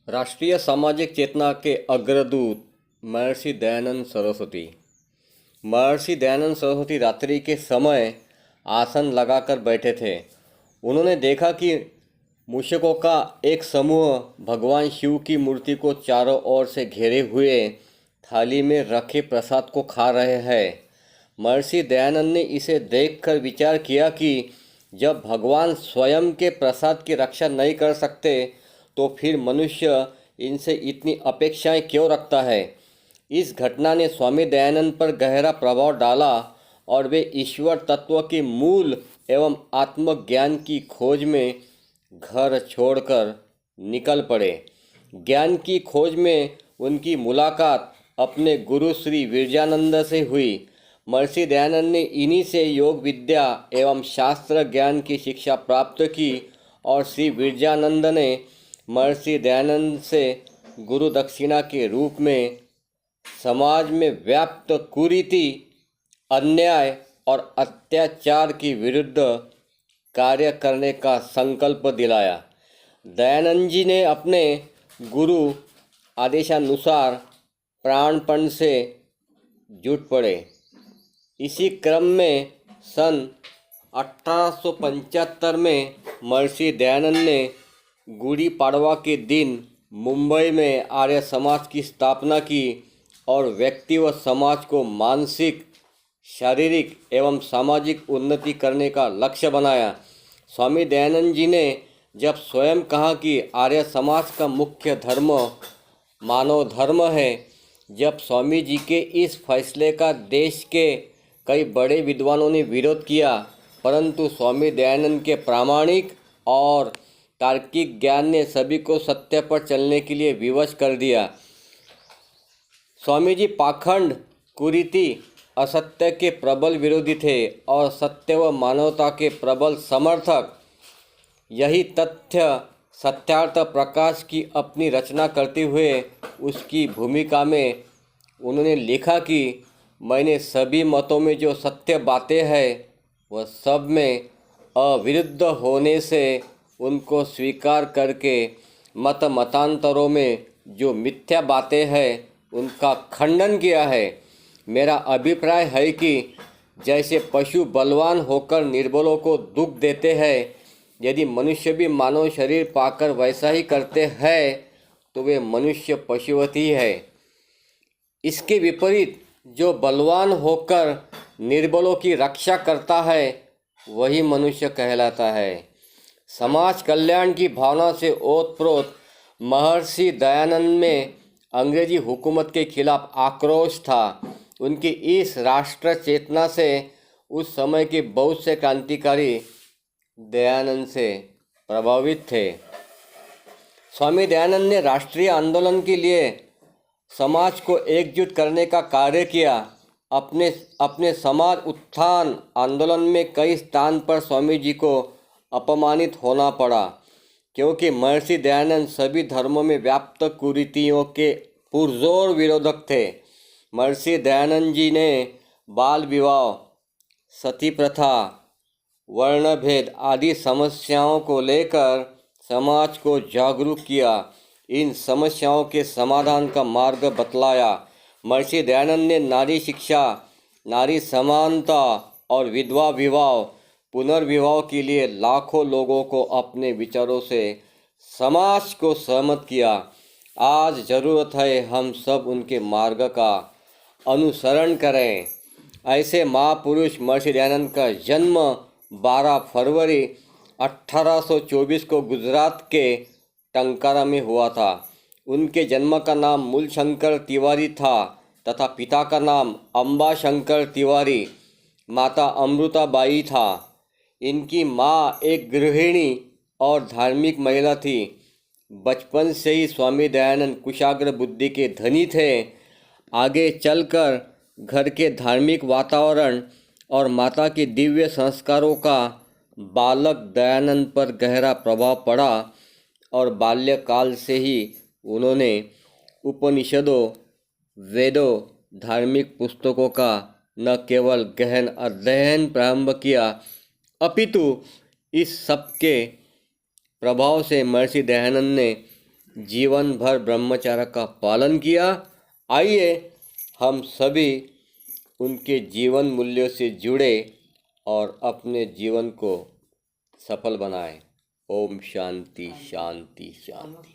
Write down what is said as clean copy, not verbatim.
राष्ट्रीय सामाजिक चेतना के अग्रदूत महर्षि दयानंद सरस्वती। महर्षि दयानंद सरस्वती रात्रि के समय आसन लगाकर बैठे थे। उन्होंने देखा कि मूषकों का एक समूह भगवान शिव की मूर्ति को चारों ओर से घेरे हुए थाली में रखे प्रसाद को खा रहे हैं। महर्षि दयानंद ने इसे देखकर विचार किया कि जब भगवान स्वयं के प्रसाद की रक्षा नहीं कर सकते तो फिर मनुष्य इनसे इतनी अपेक्षाएं क्यों रखता है। इस घटना ने स्वामी दयानंद पर गहरा प्रभाव डाला और वे ईश्वर तत्व के मूल एवं आत्मज्ञान की खोज में घर छोड़कर निकल पड़े। ज्ञान की खोज में उनकी मुलाकात अपने गुरु श्री विरजानंद से हुई। महर्षि दयानंद ने इन्हीं से योग विद्या एवं शास्त्र ज्ञान की शिक्षा प्राप्त की और श्री विरजानंद ने महर्षि दयानंद से गुरु दक्षिणा के रूप में समाज में व्याप्त कुरीति, अन्याय और अत्याचार के विरुद्ध कार्य करने का संकल्प दिलाया। दयानंद जी ने अपने गुरु आदेशानुसार प्राणपण से जुट पड़े। इसी क्रम में सन 1875 में महर्षि दयानंद ने गुड़ी पाड़वा के दिन मुंबई में आर्य समाज की स्थापना की और व्यक्ति व समाज को मानसिक, शारीरिक एवं सामाजिक उन्नति करने का लक्ष्य बनाया। स्वामी दयानंद जी ने जब स्वयं कहा कि आर्य समाज का मुख्य धर्म मानव धर्म है, जब स्वामी जी के इस फैसले का देश के कई बड़े विद्वानों ने विरोध किया, परंतु स्वामी दयानंद के प्रामाणिक और तार्किक ज्ञान ने सभी को सत्य पर चलने के लिए विवश कर दिया। स्वामी जी पाखंड, कुरीति, असत्य के प्रबल विरोधी थे और सत्य व मानवता के प्रबल समर्थक। यही तथ्य सत्यार्थ प्रकाश की अपनी रचना करते हुए उसकी भूमिका में उन्होंने लिखा कि मैंने सभी मतों में जो सत्य बातें हैं वह सब में अविरुद्ध होने से उनको स्वीकार करके मतांतरों में जो मिथ्या बातें हैं उनका खंडन किया है। मेरा अभिप्राय है कि जैसे पशु बलवान होकर निर्बलों को दुख देते हैं, यदि मनुष्य भी मानव शरीर पाकर वैसा ही करते हैं तो वे मनुष्य पशुवत ही है। इसके विपरीत जो बलवान होकर निर्बलों की रक्षा करता है वही मनुष्य कहलाता है। समाज कल्याण की भावना से ओतप्रोत महर्षि दयानंद में अंग्रेजी हुकूमत के खिलाफ आक्रोश था। उनकी इस राष्ट्र चेतना से उस समय के बहुत से क्रांतिकारी दयानंद से प्रभावित थे। स्वामी दयानंद ने राष्ट्रीय आंदोलन के लिए समाज को एकजुट करने का कार्य किया। अपने समाज उत्थान आंदोलन में कई स्थान पर स्वामी जी को अपमानित होना पड़ा, क्योंकि महर्षि दयानंद सभी धर्मों में व्याप्त कुरीतियों के पुरजोर विरोधक थे। महर्षि दयानंद जी ने बाल विवाह, सती प्रथा, वर्णभेद आदि समस्याओं को लेकर समाज को जागरूक किया। इन समस्याओं के समाधान का मार्ग बतलाया। महर्षि दयानंद ने नारी शिक्षा, नारी समानता और विधवा विवाह, पुनर्विवाह के लिए लाखों लोगों को अपने विचारों से समाज को सहमत किया। आज ज़रूरत है हम सब उनके मार्ग का अनुसरण करें। ऐसे महापुरुष महर्षि दयानंद का जन्म 12 फरवरी 1824 को गुजरात के टंकारा में हुआ था। उनके जन्म का नाम मूलशंकर तिवारी था तथा पिता का नाम अम्बा शंकर तिवारी, माता अमृताबाई था। इनकी माँ एक गृहिणी और धार्मिक महिला थी। बचपन से ही स्वामी दयानंद कुशाग्र बुद्धि के धनी थे। आगे चलकर घर के धार्मिक वातावरण और माता के दिव्य संस्कारों का बालक दयानंद पर गहरा प्रभाव पड़ा और बाल्यकाल से ही उन्होंने उपनिषदों, वेदों, धार्मिक पुस्तकों का न केवल गहन अध्ययन प्रारंभ किया, अपितु इस सब के प्रभाव से महर्षि दयानंद ने जीवन भर ब्रह्मचर्य का पालन किया। आइए हम सभी उनके जीवन मूल्यों से जुड़े और अपने जीवन को सफल बनाएं। ओम शांति शांति शांति।